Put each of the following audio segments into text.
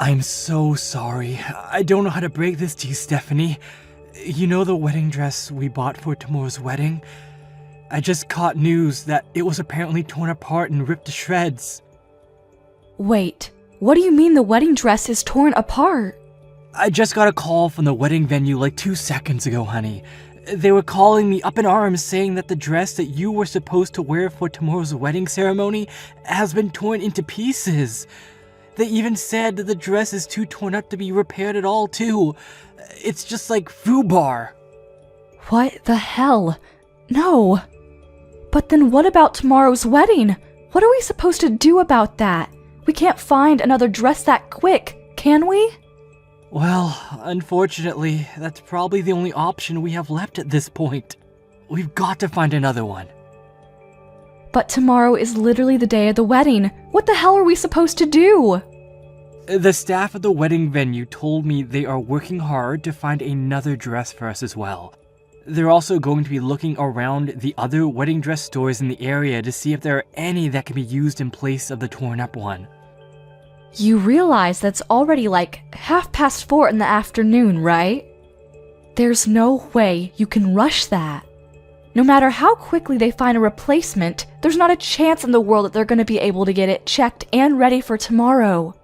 I'm so sorry. I don't know how to break this to you, Stephanie. You know the wedding dress we bought for tomorrow's wedding? I just caught news that it was apparently torn apart and ripped to shreds. Wait, what do you mean the wedding dress is torn apart? I just got a call from the wedding venue like 2 seconds ago, honey. They were calling me up in arms saying that the dress that you were supposed to wear for tomorrow's wedding ceremony has been torn into pieces. They even said that the dress is too torn up to be repaired at all, too. It's just like foobar. What the hell? No. But then what about tomorrow's wedding? What are we supposed to do about that? We can't find another dress that quick, can we? Well, unfortunately, that's probably the only option we have left at this point. We've got to find another one. But tomorrow is literally the day of the wedding. What the hell are we supposed to do? The staff at the wedding venue told me they are working hard to find another dress for us as well. They're also going to be looking around the other wedding dress stores in the area to see if there are any that can be used in place of the torn up one. You realize that's already like 4:30 in the afternoon, right? There's no way you can rush that. No matter how quickly they find a replacement, there's not a chance in the world that they're going to be able to get it checked and ready for tomorrow.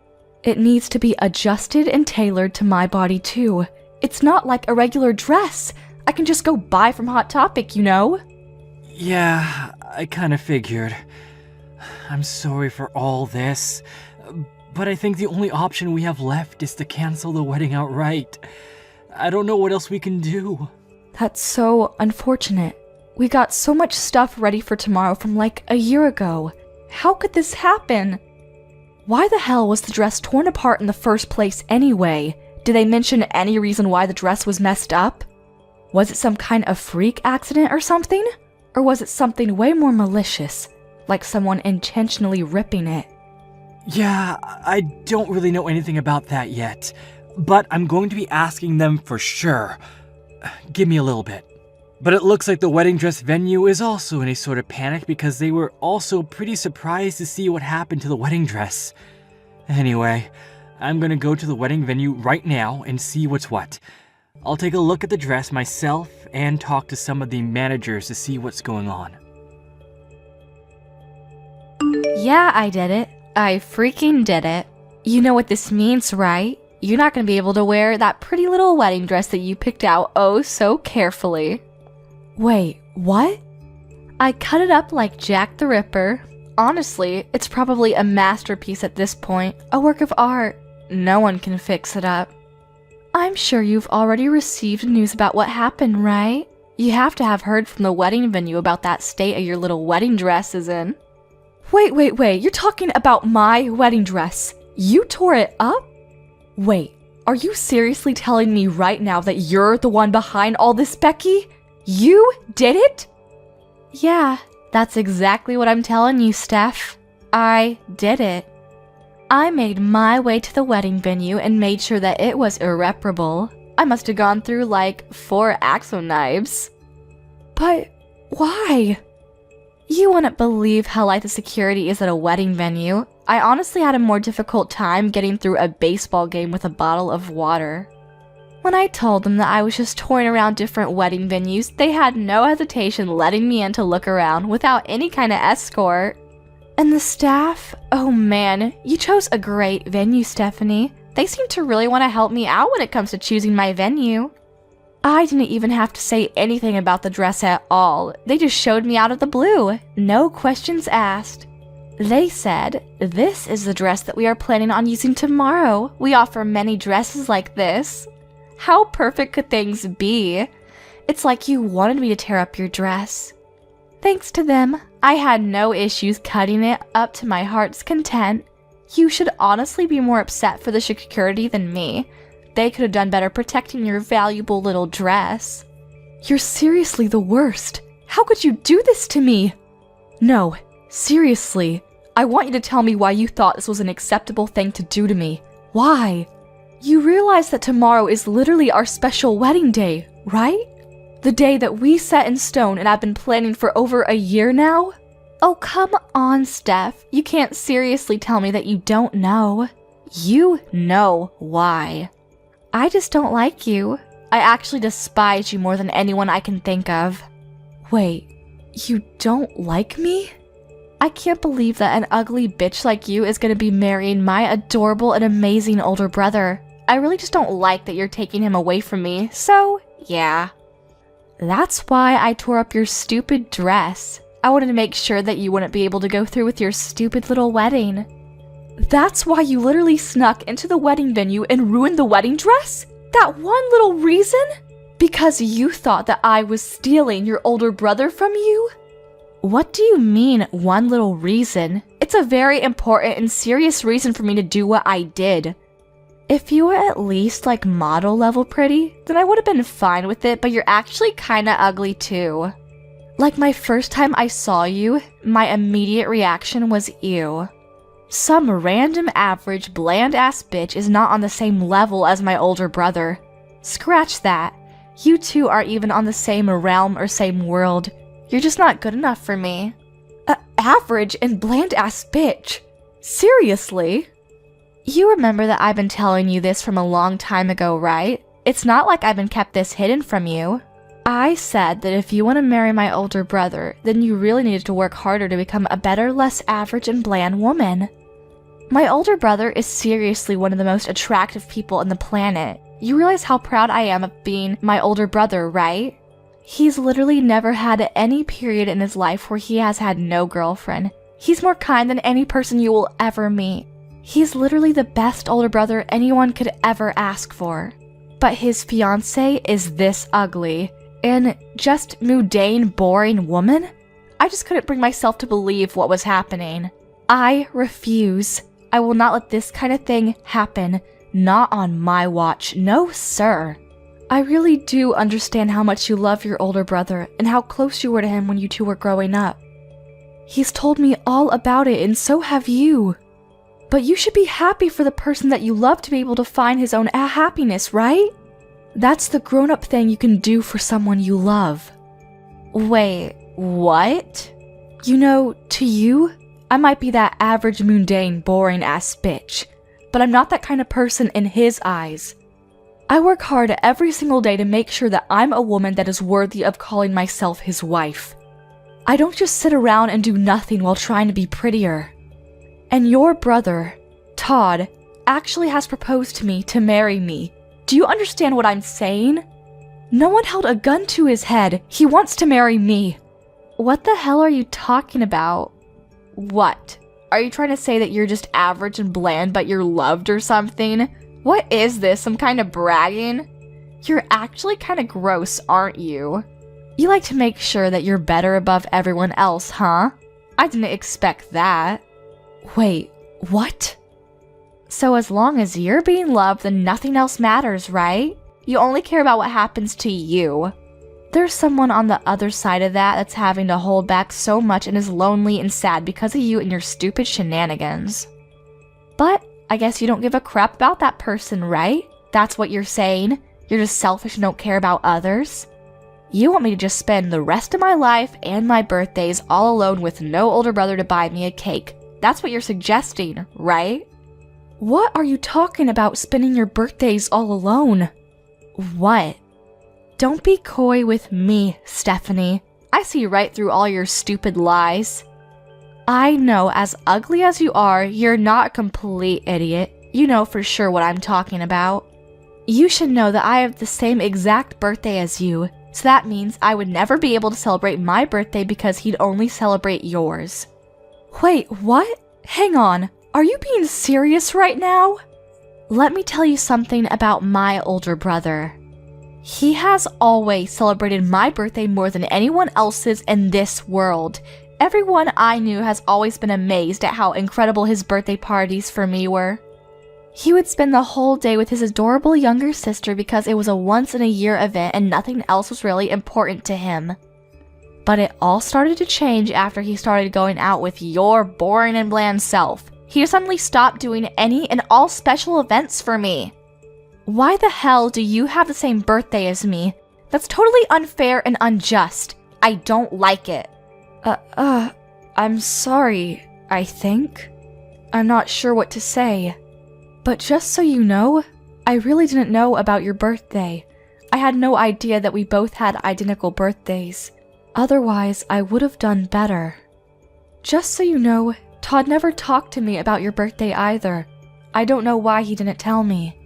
It needs to be adjusted and tailored to my body too. It's not like a regular dress. I can just go buy from Hot Topic, you know? Yeah, I kinda figured. I'm sorry for all this, but I think the only option we have left is to cancel the wedding outright. I don't know what else we can do. That's so unfortunate. We got so much stuff ready for tomorrow from like a year ago. How could this happen? Why the hell was the dress torn apart in the first place anyway? Did they mention any reason why the dress was messed up? Was it some kind of freak accident or something? Or was it something way more malicious, like someone intentionally ripping it? Yeah, I don't really know anything about that yet, but I'm going to be asking them for sure. Give me a little bit. But it looks like the wedding dress venue is also in a sort of panic because they were also pretty surprised to see what happened to the wedding dress. Anyway, I'm gonna go to the wedding venue right now and see what's what. I'll take a look at the dress myself and talk to some of the managers to see what's going on. Yeah, I did it. I freaking did it. You know what this means, right? You're not gonna be able to wear that pretty little wedding dress that you picked out oh so carefully. Wait, what? I cut it up like Jack the Ripper. Honestly, it's probably a masterpiece at this point, a work of art. No one can fix it up. I'm sure you've already received news about what happened, right? You have to have heard from the wedding venue about that state of your little wedding dress is in. Wait, you're talking about my wedding dress? You tore it up? Wait, are you seriously telling me right now that you're the one behind all this, Becky? You did it? Yeah, that's exactly what I'm telling you, Steph. I did it. I made my way to the wedding venue and made sure that it was irreparable. I must have gone through like 4 Axo knives. But why? You wouldn't believe how light the security is at a wedding venue. I honestly had a more difficult time getting through a baseball game with a bottle of water. When I told them that I was just touring around different wedding venues, they had no hesitation letting me in to look around without any kind of escort. And the staff? Oh man, you chose a great venue, Stephanie. They seem to really want to help me out when it comes to choosing my venue. I didn't even have to say anything about the dress at all. They just showed me out of the blue. No questions asked. They said, "This is the dress that we are planning on using tomorrow. We offer many dresses like this." How perfect could things be? It's like you wanted me to tear up your dress. Thanks to them, I had no issues cutting it up to my heart's content. You should honestly be more upset for the security than me. They could have done better protecting your valuable little dress. You're seriously the worst. How could you do this to me? No, seriously. I want you to tell me why you thought this was an acceptable thing to do to me. Why? You realize that tomorrow is literally our special wedding day, right? The day that we set in stone and I've been planning for over a year now? Oh, come on, Steph. You can't seriously tell me that you don't know. You know why. I just don't like you. I actually despise you more than anyone I can think of. Wait, you don't like me? I can't believe that an ugly bitch like you is gonna be marrying my adorable and amazing older brother. I really just don't like that you're taking him away from me, so yeah. That's why I tore up your stupid dress. I wanted to make sure that you wouldn't be able to go through with your stupid little wedding. That's why you literally snuck into the wedding venue and ruined the wedding dress? That one little reason? Because you thought that I was stealing your older brother from you? What do you mean, one little reason? It's a very important and serious reason for me to do what I did. If you were at least like model level pretty, then I would have been fine with it, but you're actually kinda ugly too. Like my first time I saw you, my immediate reaction was ew. Some random average bland ass bitch is not on the same level as my older brother. Scratch that. You two aren't even on the same realm or same world. You're just not good enough for me. Average and bland ass bitch. Seriously? You remember that I've been telling you this from a long time ago, right? It's not like I've been kept this hidden from you. I said that if you want to marry my older brother, then you really needed to work harder to become a better, less average and bland woman. My older brother is seriously one of the most attractive people on the planet. You realize how proud I am of being my older brother, right? He's literally never had any period in his life where he has had no girlfriend. He's more kind than any person you will ever meet. He's literally the best older brother anyone could ever ask for. But his fiancé is this ugly. And just mundane, boring woman? I just couldn't bring myself to believe what was happening. I refuse. I will not let this kind of thing happen. Not on my watch. No, sir. I really do understand how much you love your older brother and how close you were to him when you two were growing up. He's told me all about it, and so have you. But you should be happy for the person that you love to be able to find his own happiness, right? That's the grown-up thing you can do for someone you love. Wait, what? You know, to you, I might be that average, mundane, boring-ass bitch, but I'm not that kind of person in his eyes. I work hard every single day to make sure that I'm a woman that is worthy of calling myself his wife. I don't just sit around and do nothing while trying to be prettier. And your brother, Todd, actually has proposed to me to marry me. Do you understand what I'm saying? No one held a gun to his head. He wants to marry me. What the hell are you talking about? What? Are you trying to say that you're just average and bland but you're loved or something? What is this, some kind of bragging? You're actually kind of gross, aren't you? You like to make sure that you're better above everyone else, huh? I didn't expect that. Wait, what? So as long as you're being loved, then nothing else matters, right? You only care about what happens to you. There's someone on the other side of that that's having to hold back so much and is lonely and sad because of you and your stupid shenanigans. But I guess you don't give a crap about that person, right? That's what you're saying? You're just selfish and don't care about others? You want me to just spend the rest of my life and my birthdays all alone with no older brother to buy me a cake. That's what you're suggesting, right? What are you talking about, spending your birthdays all alone? What? Don't be coy with me, Stephanie. I see right through all your stupid lies. I know, as ugly as you are, you're not a complete idiot. You know for sure what I'm talking about. You should know that I have the same exact birthday as you, so that means I would never be able to celebrate my birthday because he'd only celebrate yours. Wait, what? Hang on. Are you being serious right now? Let me tell you something about my older brother. He has always celebrated my birthday more than anyone else's in this world. Everyone I knew has always been amazed at how incredible his birthday parties for me were. He would spend the whole day with his adorable younger sister because it was a once-in-a-year event and nothing else was really important to him. But it all started to change after he started going out with your boring and bland self. He suddenly stopped doing any and all special events for me. Why the hell do you have the same birthday as me? That's totally unfair and unjust. I don't like it. I'm sorry, I think. I'm not sure what to say. But just so you know, I really didn't know about your birthday. I had no idea that we both had identical birthdays. Otherwise, I would have done better. Just so you know, Todd never talked to me about your birthday either. I don't know why he didn't tell me.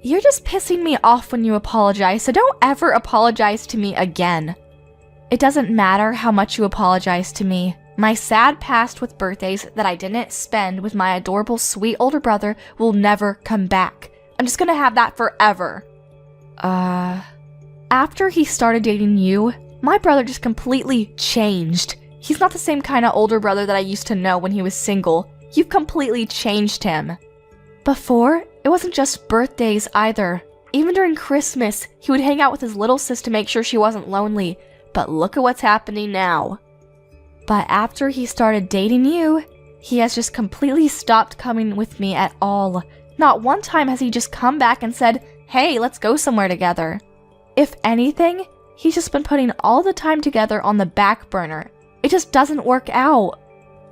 You're just pissing me off when you apologize, so don't ever apologize to me again. It doesn't matter how much you apologize to me. My sad past with birthdays that I didn't spend with my adorable sweet older brother will never come back. I'm just gonna have that forever. After he started dating you, my brother just completely changed. He's not the same kind of older brother that I used to know when he was single. You've completely changed him. Before, it wasn't just birthdays either. Even during Christmas, he would hang out with his little sis to make sure she wasn't lonely. But look at what's happening now. But after he started dating you, he has just completely stopped coming with me at all. Not one time has he just come back and said, "Hey, let's go somewhere together." If anything, he's just been putting all the time together on the back burner. It just doesn't work out.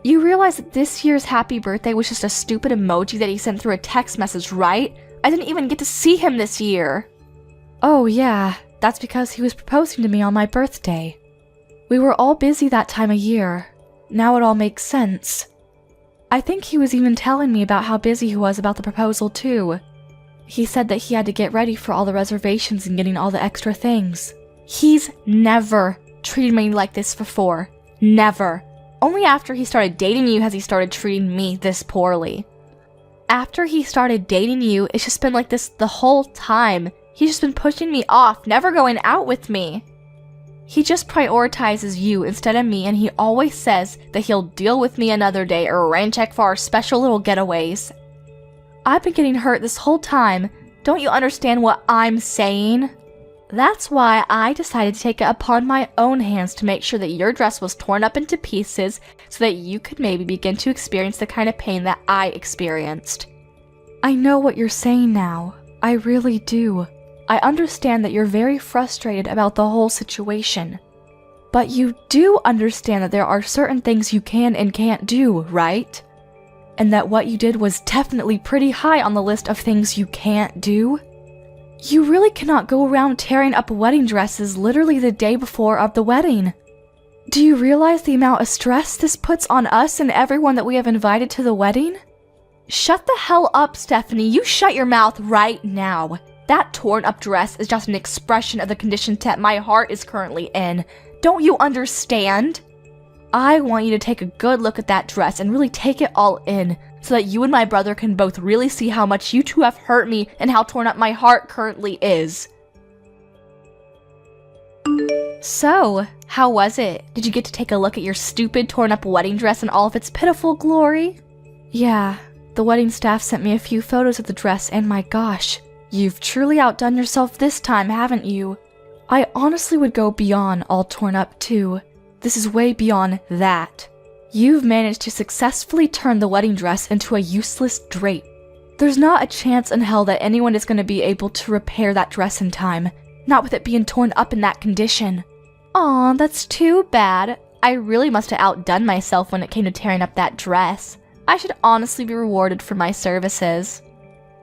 You realize that this year's happy birthday was just a stupid emoji that he sent through a text message, right? I didn't even get to see him this year. Oh yeah, that's because he was proposing to me on my birthday. We were all busy that time of year. Now it all makes sense. I think he was even telling me about how busy he was about the proposal too. He said that he had to get ready for all the reservations and getting all the extra things. He's never treated me like this before. Never. Only after he started dating you has he started treating me this poorly. After he started dating you, it's just been like this the whole time. He's just been pushing me off, never going out with me. He just prioritizes you instead of me, and he always says that he'll deal with me another day or rain check for our special little getaways. I've been getting hurt this whole time. Don't you understand what I'm saying? That's why I decided to take it upon my own hands to make sure that your dress was torn up into pieces so that you could maybe begin to experience the kind of pain that I experienced. I know what you're saying now. I really do. I understand that you're very frustrated about the whole situation. But you do understand that there are certain things you can and can't do, right? And that what you did was definitely pretty high on the list of things you can't do. You really cannot go around tearing up wedding dresses literally the day before of the wedding. Do you realize the amount of stress this puts on us and everyone that we have invited to the wedding? Shut the hell up, Stephanie. You shut your mouth right now. That torn up dress is just an expression of the condition that my heart is currently in. Don't you understand? I want you to take a good look at that dress and really take it all in, so that you and my brother can both really see how much you two have hurt me and how torn up my heart currently is. So, how was it? Did you get to take a look at your stupid torn up wedding dress in all of its pitiful glory? Yeah, the wedding staff sent me a few photos of the dress, and my gosh, you've truly outdone yourself this time, haven't you? I honestly would go beyond all torn up too. This is way beyond that. You've managed to successfully turn the wedding dress into a useless drape. There's not a chance in hell that anyone is going to be able to repair that dress in time, not with it being torn up in that condition. Aw, that's too bad. I really must have outdone myself when it came to tearing up that dress. I should honestly be rewarded for my services.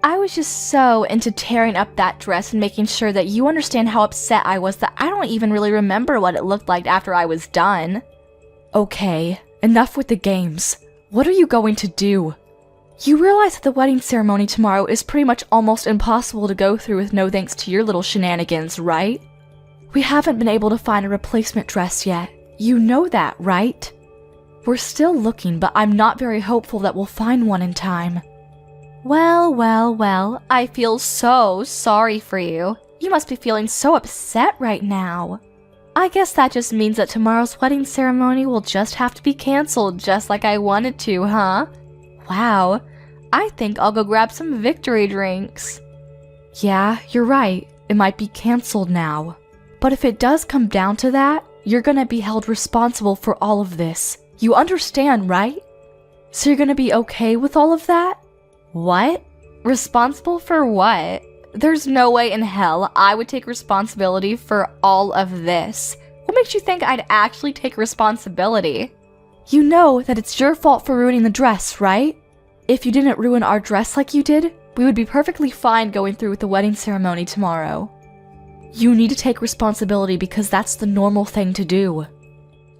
I was just so into tearing up that dress and making sure that you understand how upset I was that I don't even really remember what it looked like after I was done. Okay, enough with the games. What are you going to do? You realize that the wedding ceremony tomorrow is pretty much almost impossible to go through with no thanks to your little shenanigans, right? We haven't been able to find a replacement dress yet. You know that, right? We're still looking, but I'm not very hopeful that we'll find one in time. Well, I feel so sorry for you. You must be feeling so upset right now. I guess that just means that tomorrow's wedding ceremony will just have to be canceled just like I wanted to, huh? Wow, I think I'll go grab some victory drinks. Yeah, you're right. It might be canceled now. But if it does come down to that, you're gonna be held responsible for all of this. You understand, right? So you're gonna be okay with all of that? What? Responsible for what? There's no way in hell I would take responsibility for all of this. What makes you think I'd actually take responsibility? You know that it's your fault for ruining the dress, right? If you didn't ruin our dress like you did, We would be perfectly fine going through with the wedding ceremony tomorrow. You need to take responsibility because that's the normal thing to do.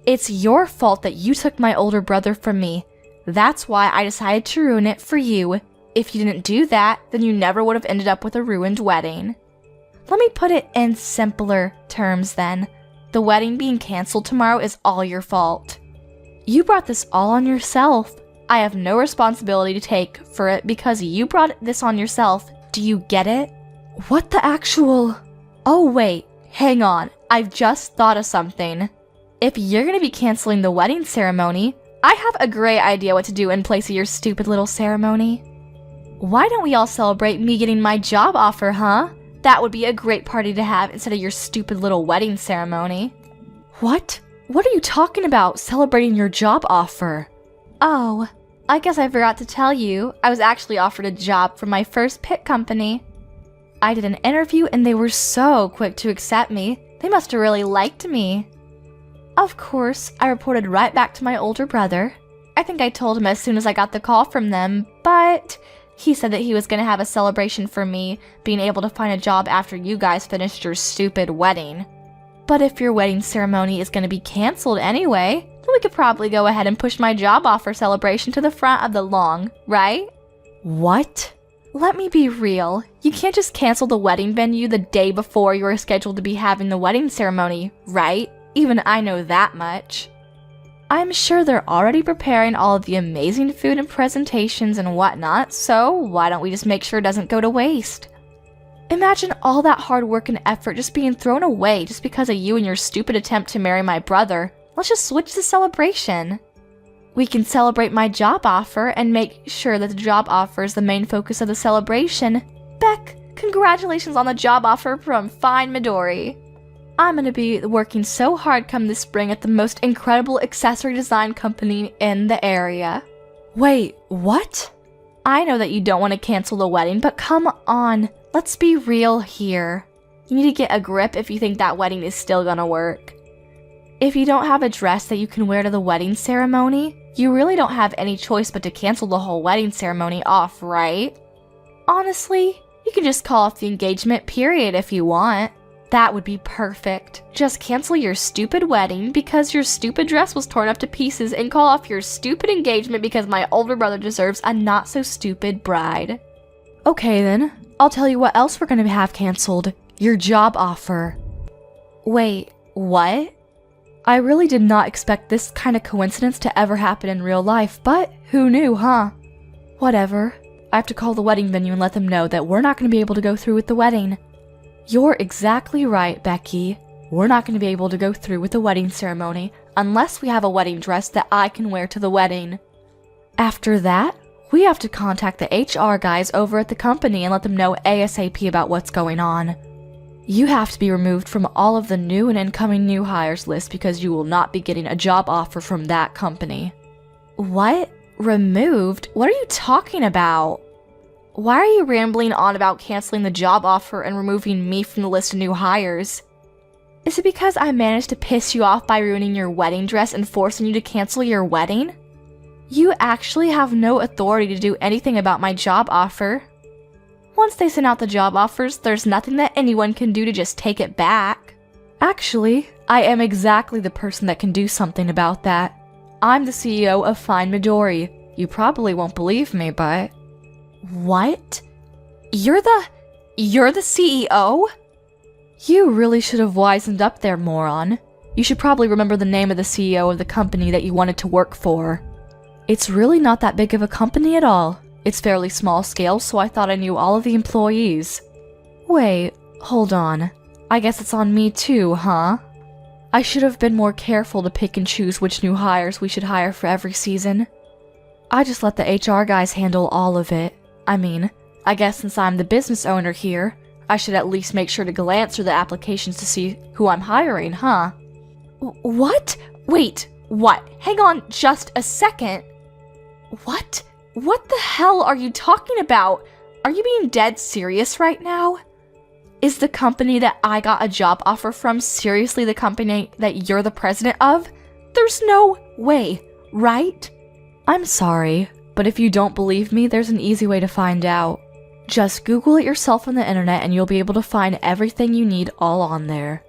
It's your fault that you took my older brother from me. That's why I decided to ruin it for you. If you didn't do that, then you never would have ended up with a ruined wedding. Let me put it in simpler terms then. The wedding being canceled tomorrow is all your fault. You brought this all on yourself. I have no responsibility to take for it because you brought this on yourself. Do you get it? What the actual... Oh wait, hang on. I've just thought of something. If you're gonna be canceling the wedding ceremony, I have a great idea what to do in place of your stupid little ceremony. Why don't we all celebrate me getting my job offer, huh? That would be a great party to have instead of your stupid little wedding ceremony. What? What are you talking about, celebrating your job offer? Oh, I guess I forgot to tell you, I was actually offered a job from my first pit company. I did an interview and they were so quick to accept me. They must have really liked me. Of course, I reported right back to my older brother. I think I told him as soon as I got the call from them, but he said that he was going to have a celebration for me being able to find a job after you guys finished your stupid wedding. But if your wedding ceremony is going to be canceled anyway, then we could probably go ahead and push my job offer celebration to the front of the lawn, right? What? Let me be real. You can't just cancel the wedding venue the day before you are scheduled to be having the wedding ceremony, right? Even I know that much. I'm sure they're already preparing all of the amazing food and presentations and whatnot, so why don't we just make sure it doesn't go to waste? Imagine all that hard work and effort just being thrown away just because of you and your stupid attempt to marry my brother. Let's just switch the celebration. We can celebrate my job offer and make sure that the job offer is the main focus of the celebration. Beck, congratulations on the job offer from Fine Midori. I'm gonna be working so hard come this spring at the most incredible accessory design company in the area. Wait, what? I know that you don't want to cancel the wedding, but come on, let's be real here. You need to get a grip if you think that wedding is still gonna work. If you don't have a dress that you can wear to the wedding ceremony, you really don't have any choice but to cancel the whole wedding ceremony off, right? Honestly, you can just call off the engagement period if you want. That would be perfect. Just cancel your stupid wedding because your stupid dress was torn up to pieces and call off your stupid engagement because my older brother deserves a not-so-stupid bride. Okay then, I'll tell you what else we're gonna have canceled. Your job offer. Wait, what? I really did not expect this kind of coincidence to ever happen in real life, but who knew, huh? Whatever. I have to call the wedding venue and let them know that we're not going to be able to go through with the wedding. You're exactly right, Becky. We're not going to be able to go through with the wedding ceremony unless we have a wedding dress that I can wear to the wedding. After that, we have to contact the HR guys over at the company and let them know ASAP about what's going on. You have to be removed from all of the new and incoming new hires list because you will not be getting a job offer from that company. What? Removed? What are you talking about? Why are you rambling on about canceling the job offer and removing me from the list of new hires? Is it because I managed to piss you off by ruining your wedding dress and forcing you to cancel your wedding? You actually have no authority to do anything about my job offer. Once they send out the job offers, there's nothing that anyone can do to just take it back. Actually, I am exactly the person that can do something about that. I'm the CEO of Fine Midori. You probably won't believe me, but... What? You're the CEO? You really should have wisened up there, moron. You should probably remember the name of the CEO of the company that you wanted to work for. It's really not that big of a company at all. It's fairly small scale, so I thought I knew all of the employees. Wait, hold on. I guess it's on me too, huh? I should have been more careful to pick and choose which new hires we should hire for every season. I just let the HR guys handle all of it. I mean, I guess since I'm the business owner here, I should at least make sure to glance through the applications to see who I'm hiring, huh? What? Wait, what? Hang on just a second. What? What the hell are you talking about? Are you being dead serious right now? Is the company that I got a job offer from seriously the company that you're the president of? There's no way, right? I'm sorry, but if you don't believe me, there's an easy way to find out. Just Google it yourself on the internet and you'll be able to find everything you need all on there.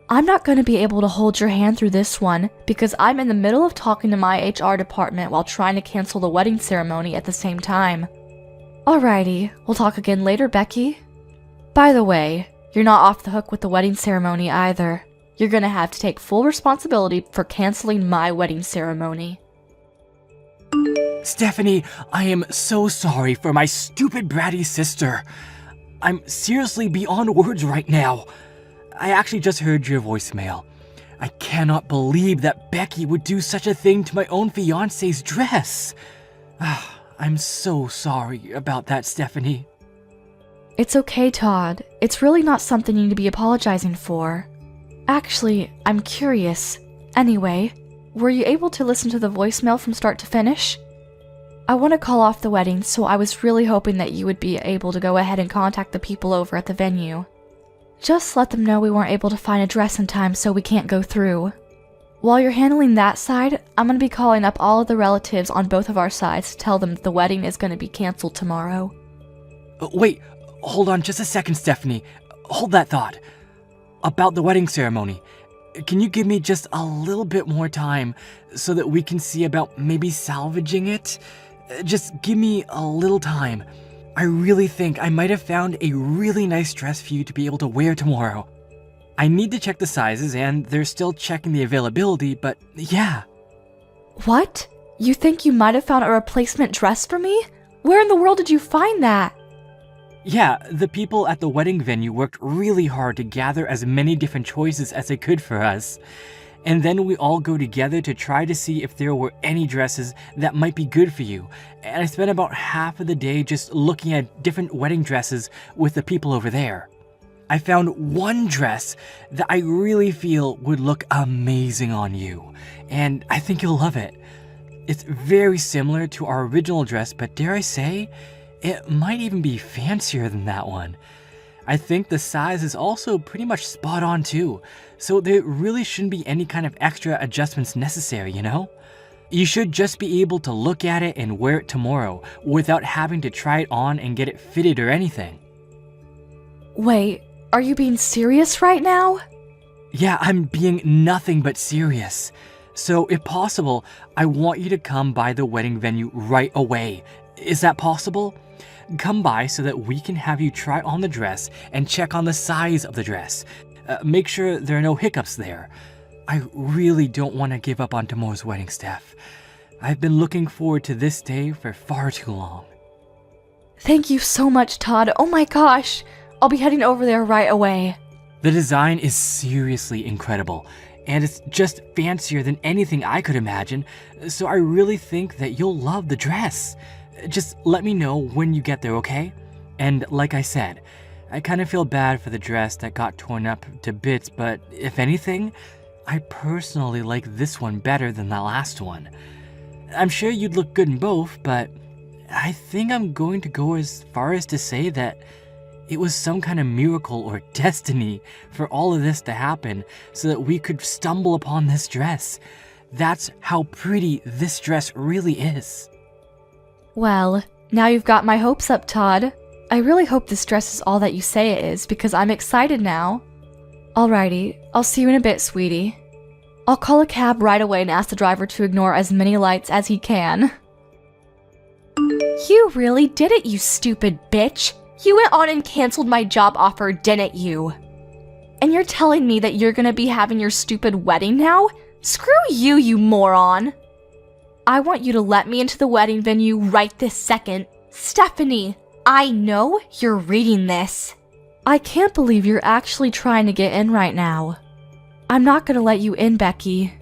I'm not going to be able to hold your hand through this one because I'm in the middle of talking to my HR department while trying to cancel the wedding ceremony at the same time. Alrighty, we'll talk again later, Becky. By the way, you're not off the hook with the wedding ceremony either. You're going to have to take full responsibility for canceling my wedding ceremony. Stephanie, I am so sorry for my stupid bratty sister. I'm seriously beyond words right now. I actually just heard your voicemail. I cannot believe that Becky would do such a thing to my own fiancé's dress. I'm so sorry about that, Stephanie. It's okay, Todd. It's really not something you need to be apologizing for. Actually, I'm curious. Anyway, were you able to listen to the voicemail from start to finish? I want to call off the wedding, so I was really hoping that you would be able to go ahead and contact the people over at the venue. Just let them know we weren't able to find a dress in time, so we can't go through. While you're handling that side, I'm going to be calling up all of the relatives on both of our sides to tell them that the wedding is going to be canceled tomorrow. Wait, hold on just a second, Stephanie. Hold that thought. About the wedding ceremony, can you give me just a little bit more time so that we can see about maybe salvaging it? Just give me a little time. I really think I might have found a really nice dress for you to be able to wear tomorrow. I need to check the sizes and they're still checking the availability, but yeah. What? You think you might have found a replacement dress for me? Where in the world did you find that? Yeah, the people at the wedding venue worked really hard to gather as many different choices as they could for us. And then we all go together to try to see if there were any dresses that might be good for you. And I spent about half of the day just looking at different wedding dresses with the people over there. I found one dress that I really feel would look amazing on you, and I think you'll love it. It's very similar to our original dress, but dare I say, it might even be fancier than that one. I think the size is also pretty much spot on too, so there really shouldn't be any kind of extra adjustments necessary, you know? You should just be able to look at it and wear it tomorrow without having to try it on and get it fitted or anything. Wait, are you being serious right now? Yeah, I'm being nothing but serious. So if possible, I want you to come by the wedding venue right away. Is that possible? Come by so that we can have you try on the dress and check on the size of the dress. Make sure there are no hiccups there. I really don't want to give up on tomorrow's wedding, Steph. I've been looking forward to this day for far too long. Thank you so much, Todd. Oh my gosh. I'll be heading over there right away. The design is seriously incredible, and it's just fancier than anything I could imagine, so I really think that you'll love the dress. Just let me know when you get there, okay? And like I said, I kind of feel bad for the dress that got torn up to bits, but if anything, I personally like this one better than the last one. I'm sure you'd look good in both, but I think I'm going to go as far as to say that it was some kind of miracle or destiny for all of this to happen so that we could stumble upon this dress. That's how pretty this dress really is. Well, now you've got my hopes up, Todd. I really hope this dress is all that you say it is because I'm excited now. Alrighty, I'll see you in a bit, sweetie. I'll call a cab right away and ask the driver to ignore as many lights as he can. You really did it, you stupid bitch. You went on and canceled my job offer, didn't you? And you're telling me that you're gonna be having your stupid wedding now? Screw you, you moron! I want you to let me into the wedding venue right this second. Stephanie, I know you're reading this. I can't believe you're actually trying to get in right now. I'm not gonna let you in, Becky.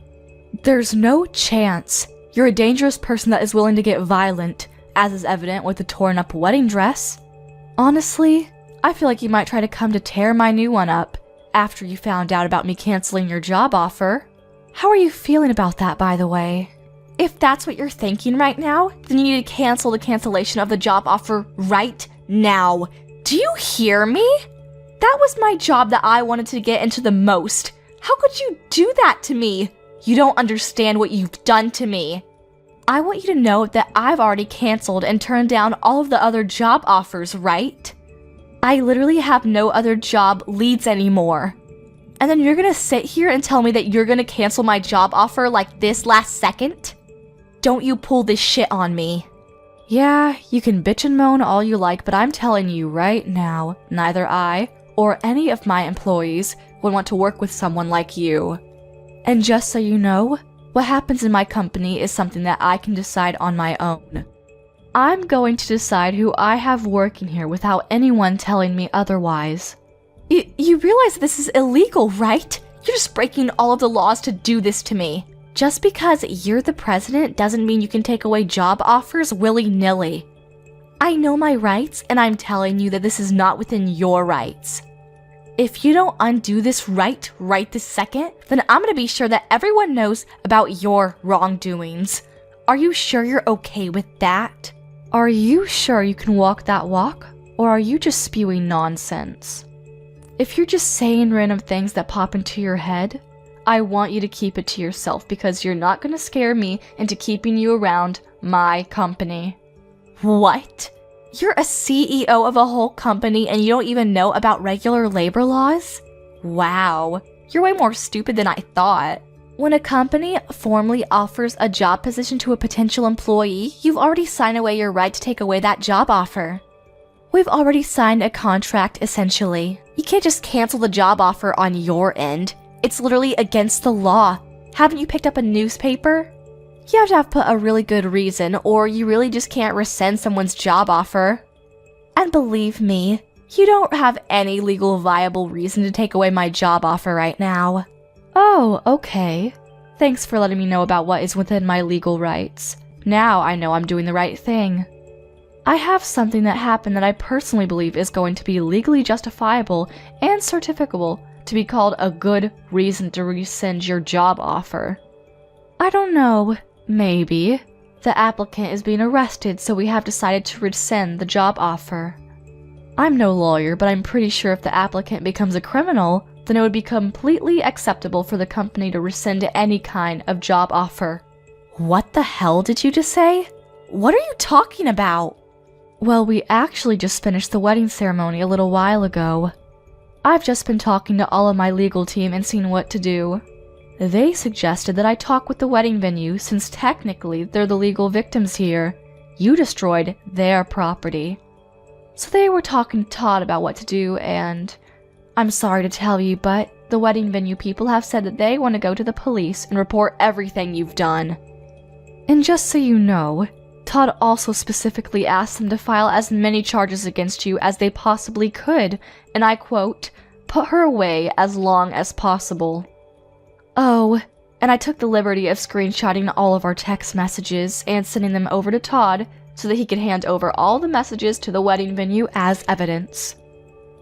There's no chance. You're a dangerous person that is willing to get violent, as is evident with the torn up wedding dress. Honestly, I feel like you might try to come to tear my new one up after you found out about me canceling your job offer. How are you feeling about that, by the way? If that's what you're thinking right now, then you need to cancel the cancellation of the job offer right now. Do you hear me? That was my job that I wanted to get into the most. How could you do that to me? You don't understand what you've done to me. I want you to know that I've already canceled and turned down all of the other job offers, right? I literally have no other job leads anymore. And then you're gonna sit here and tell me that you're gonna cancel my job offer like this last second? Don't you pull this shit on me. Yeah, you can bitch and moan all you like, but I'm telling you right now, neither I or any of my employees would want to work with someone like you. And just so you know, what happens in my company is something that I can decide on my own. I'm going to decide who I have working here without anyone telling me otherwise. You realize this is illegal, right? You're just breaking all of the laws to do this to me. Just because you're the president doesn't mean you can take away job offers willy-nilly. I know my rights, and I'm telling you that this is not within your rights. If you don't undo this right this second, then I'm gonna be sure that everyone knows about your wrongdoings. Are you sure you're okay with that? Are you sure you can walk that walk? Or are you just spewing nonsense? If you're just saying random things that pop into your head, I want you to keep it to yourself because you're not gonna scare me into keeping you around my company. What? You're a CEO of a whole company and you don't even know about regular labor laws? Wow, you're way more stupid than I thought. When a company formally offers a job position to a potential employee, you've already signed away your right to take away that job offer. We've already signed a contract, essentially. You can't just cancel the job offer on your end. It's literally against the law. Haven't you picked up a newspaper? You have to have put a really good reason, or you really just can't rescind someone's job offer. And believe me, you don't have any legal viable reason to take away my job offer right now. Oh, okay. Thanks for letting me know about what is within my legal rights. Now I know I'm doing the right thing. I have something that happened that I personally believe is going to be legally justifiable and certificable to be called a good reason to rescind your job offer. I don't know. Maybe. The applicant is being arrested, so we have decided to rescind the job offer. I'm no lawyer, but I'm pretty sure if the applicant becomes a criminal, then it would be completely acceptable for the company to rescind any kind of job offer. What the hell did you just say? What are you talking about? Well, we actually just finished the wedding ceremony a little while ago. I've just been talking to all of my legal team and seeing what to do. They suggested that I talk with the wedding venue since technically they're the legal victims here. You destroyed their property. So they were talking to Todd about what to do, and I'm sorry to tell you, but the wedding venue people have said that they want to go to the police and report everything you've done. And just so you know, Todd also specifically asked them to file as many charges against you as they possibly could, and I quote, "put her away as long as possible." Oh, and I took the liberty of screenshotting all of our text messages and sending them over to Todd so that he could hand over all the messages to the wedding venue as evidence.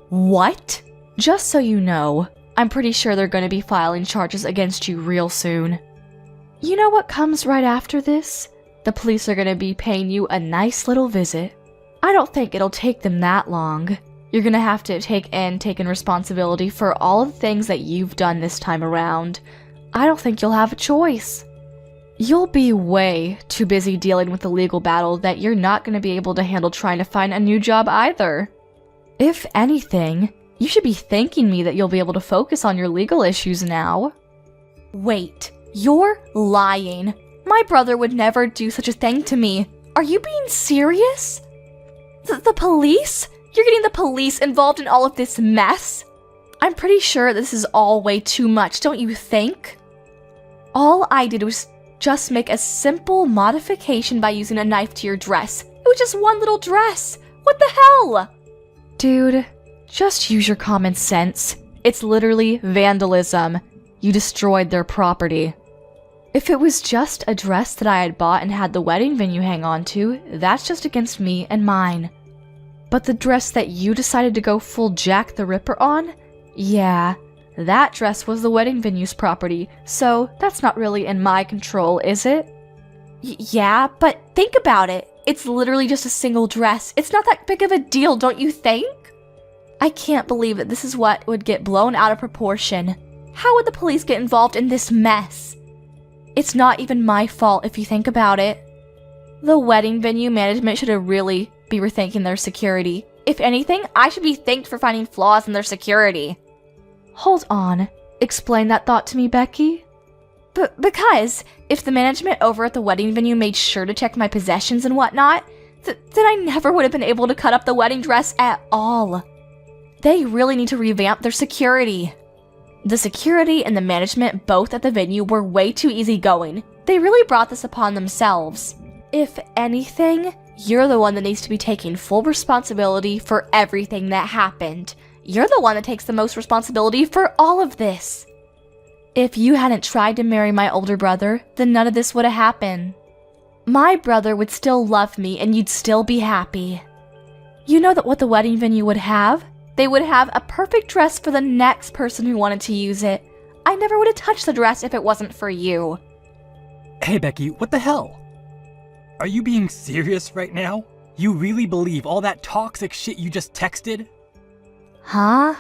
What? Just so you know, I'm pretty sure they're going to be filing charges against you real soon. You know what comes right after this? The police are going to be paying you a nice little visit. I don't think it'll take them that long. You're going to have to take in responsibility for all of the things that you've done this time around. I don't think you'll have a choice. You'll be way too busy dealing with the legal battle that you're not going to be able to handle trying to find a new job either. If anything, you should be thanking me that you'll be able to focus on your legal issues now. Wait, you're lying. My brother would never do such a thing to me. Are you being serious? The police? You're getting the police involved in all of this mess? I'm pretty sure this is all way too much, don't you think? All I did was just make a simple modification by using a knife to your dress. It was just one little dress. What the hell? Dude, just use your common sense. It's literally vandalism. You destroyed their property. If it was just a dress that I had bought and had the wedding venue hang on to, that's just against me and mine. But the dress that you decided to go full Jack the Ripper on? Yeah, that dress was the wedding venue's property, so that's not really in my control, is it? Yeah, but think about it. It's literally just a single dress. It's not that big of a deal, don't you think? I can't believe that this is what would get blown out of proportion. How would the police get involved in this mess? It's not even my fault if you think about it. The wedding venue management should have really be rethinking their security. If anything, I should be thanked for finding flaws in their security. Hold on. Explain that thought to me, Becky. Because if the management over at the wedding venue made sure to check my possessions and whatnot, then I never would have been able to cut up the wedding dress at all. They really need to revamp their security. The security and the management both at the venue were way too easygoing. They really brought this upon themselves. If anything, you're the one that needs to be taking full responsibility for everything that happened. You're the one that takes the most responsibility for all of this. If you hadn't tried to marry my older brother, then none of this would have happened. My brother would still love me and you'd still be happy. You know that what the wedding venue would have? They would have a perfect dress for the next person who wanted to use it. I never would have touched the dress if it wasn't for you. Hey Becky, what the hell? Are you being serious right now? You really believe all that toxic shit you just texted? Huh?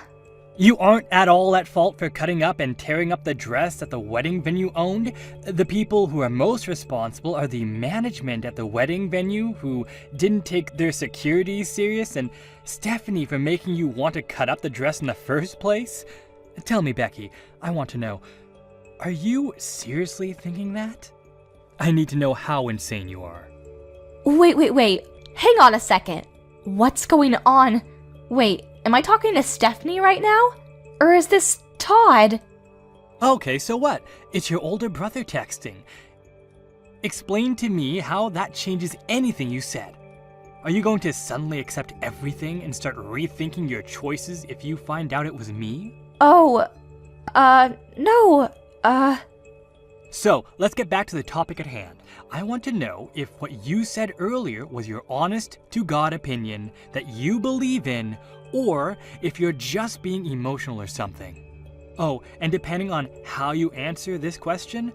You aren't at all at fault for cutting up and tearing up the dress that the wedding venue owned. The people who are most responsible are the management at the wedding venue who didn't take their security serious, and Stephanie for making you want to cut up the dress in the first place. Tell me, Becky, I want to know, are you seriously thinking that? I need to know how insane you are. Wait. Hang on a second. What's going on? Wait, am I talking to Stephanie right now? Or is this Todd? Okay, so what? It's your older brother texting. Explain to me how that changes anything you said. Are you going to suddenly accept everything and start rethinking your choices if you find out it was me? Oh, no, So, let's get back to the topic at hand. I want to know if what you said earlier was your honest-to-God opinion that you believe in, or if you're just being emotional or something. Oh, and depending on how you answer this question,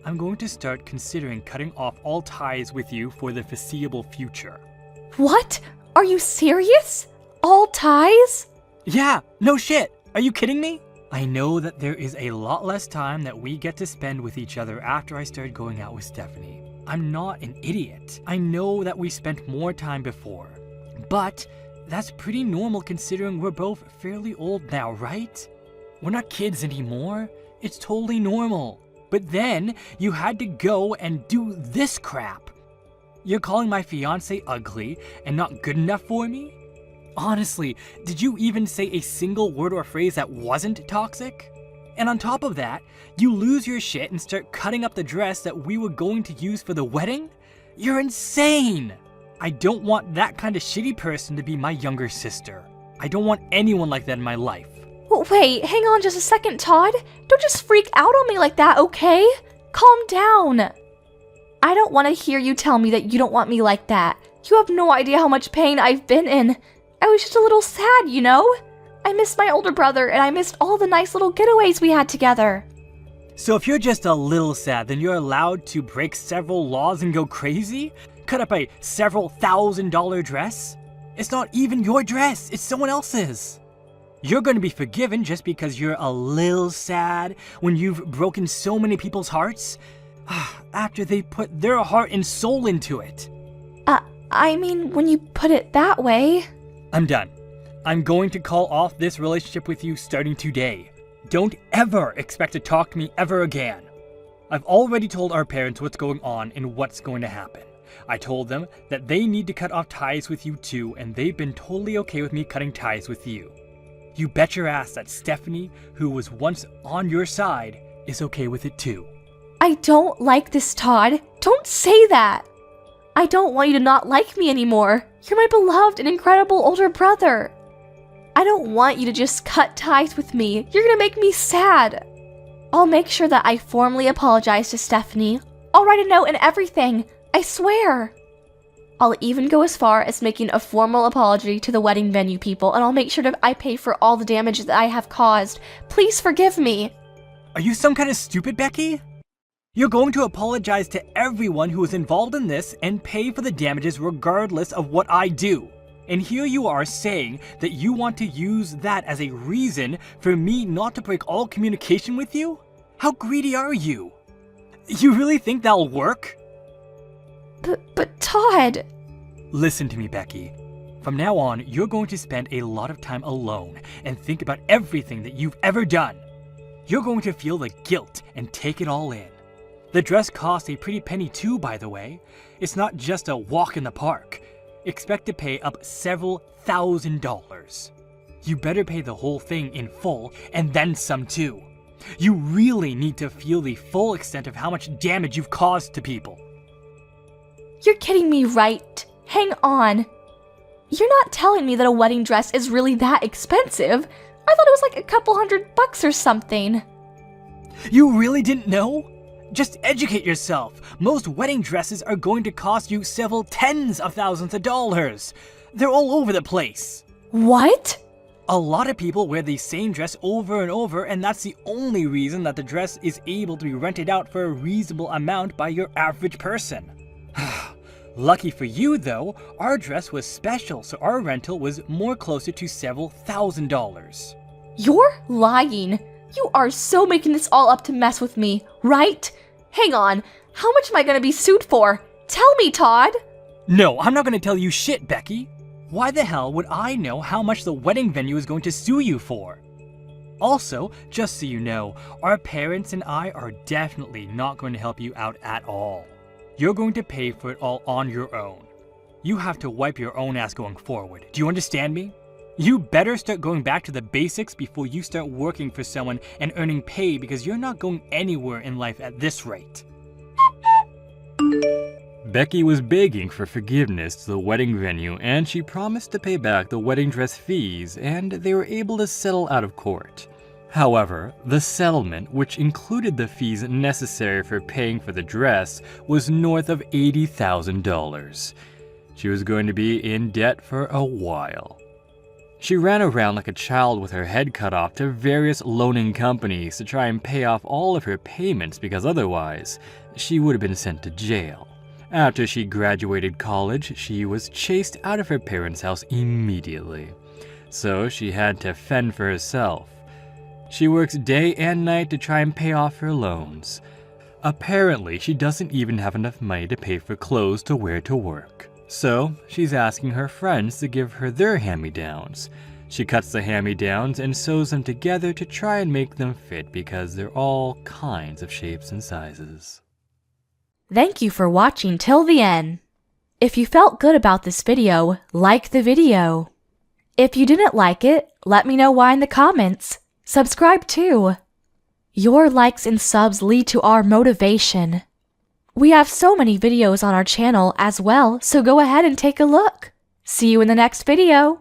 I'm going to start considering cutting off all ties with you for the foreseeable future. What? Are you serious? All ties? Yeah, no shit. Are you kidding me? I know that there is a lot less time that we get to spend with each other after I started going out with Stephanie. I'm not an idiot. I know that we spent more time before. But that's pretty normal considering we're both fairly old now, right? We're not kids anymore. It's totally normal. But then you had to go and do this crap. You're calling my fiancé ugly and not good enough for me? Honestly, did you even say a single word or phrase that wasn't toxic? And on top of that, you lose your shit and start cutting up the dress that we were going to use for the wedding? You're insane! I don't want that kind of shitty person to be my younger sister. I don't want anyone like that in my life. Wait, hang on just a second, Todd. Don't just freak out on me like that, okay? Calm down. I don't want to hear you tell me that you don't want me like that. You have no idea how much pain I've been in. I was just a little sad, you know? I missed my older brother, and I missed all the nice little getaways we had together. So if you're just a little sad, then you're allowed to break several laws and go crazy? Cut up a several $1,000 dress? It's not even your dress, it's someone else's. You're going to be forgiven just because you're a little sad when you've broken so many people's hearts? After they put their heart and soul into it. I mean, when you put it that way... I'm done. I'm going to call off this relationship with you starting today. Don't ever expect to talk to me ever again. I've already told our parents what's going on and what's going to happen. I told them that they need to cut off ties with you too, and they've been totally okay with me cutting ties with you. You bet your ass that Stephanie, who was once on your side, is okay with it too. I don't like this, Todd. Don't say that. I don't want you to not like me anymore. You're my beloved and incredible older brother. I don't want you to just cut ties with me. You're gonna make me sad. I'll make sure that I formally apologize to Stephanie. I'll write a note and everything. I swear. I'll even go as far as making a formal apology to the wedding venue people, and I'll make sure that I pay for all the damage that I have caused. Please forgive me. Are you some kind of stupid, Becky? You're going to apologize to everyone who was involved in this and pay for the damages regardless of what I do. And here you are saying that you want to use that as a reason for me not to break all communication with you? How greedy are you? You really think that'll work? But Todd... Listen to me, Becky. From now on, you're going to spend a lot of time alone and think about everything that you've ever done. You're going to feel the guilt and take it all in. The dress costs a pretty penny too, by the way. It's not just a walk in the park. Expect to pay up several $1,000s. You better pay the whole thing in full and then some too. You really need to feel the full extent of how much damage you've caused to people. You're kidding me, right? Hang on. You're not telling me that a wedding dress is really that expensive. I thought it was like a couple $100 or something. You really didn't know? Just educate yourself. Most wedding dresses are going to cost you several tens of thousands of dollars. They're all over the place. What? A lot of people wear the same dress over and over, and that's the only reason that the dress is able to be rented out for a reasonable amount by your average person. Lucky for you though, our dress was special, so our rental was more closer to several $1,000s. You're lying. You are so making this all up to mess with me, right? Hang on, how much am I gonna be sued for? Tell me, Todd! No, I'm not gonna tell you shit, Becky. Why the hell would I know how much the wedding venue is going to sue you for? Also, just so you know, our parents and I are definitely not going to help you out at all. You're going to pay for it all on your own. You have to wipe your own ass going forward. Do you understand me? You better start going back to the basics before you start working for someone and earning pay, because you're not going anywhere in life at this rate. Becky was begging for forgiveness to the wedding venue, and she promised to pay back the wedding dress fees, and they were able to settle out of court. However, the settlement, which included the fees necessary for paying for the dress, was north of $80,000. She was going to be in debt for a while. She ran around like a child with her head cut off to various loaning companies to try and pay off all of her payments, because otherwise, she would have been sent to jail. After she graduated college, she was chased out of her parents' house immediately. So she had to fend for herself. She works day and night to try and pay off her loans. Apparently, she doesn't even have enough money to pay for clothes to wear to work. So, she's asking her friends to give her their hand-me-downs. She cuts the hand-me-downs and sews them together to try and make them fit, because they're all kinds of shapes and sizes. Thank you for watching till the end. If you felt good about this video, like the video. If you didn't like it, let me know why in the comments. Subscribe too. Your likes and subs lead to our motivation. We have so many videos on our channel as well, so go ahead and take a look. See you in the next video.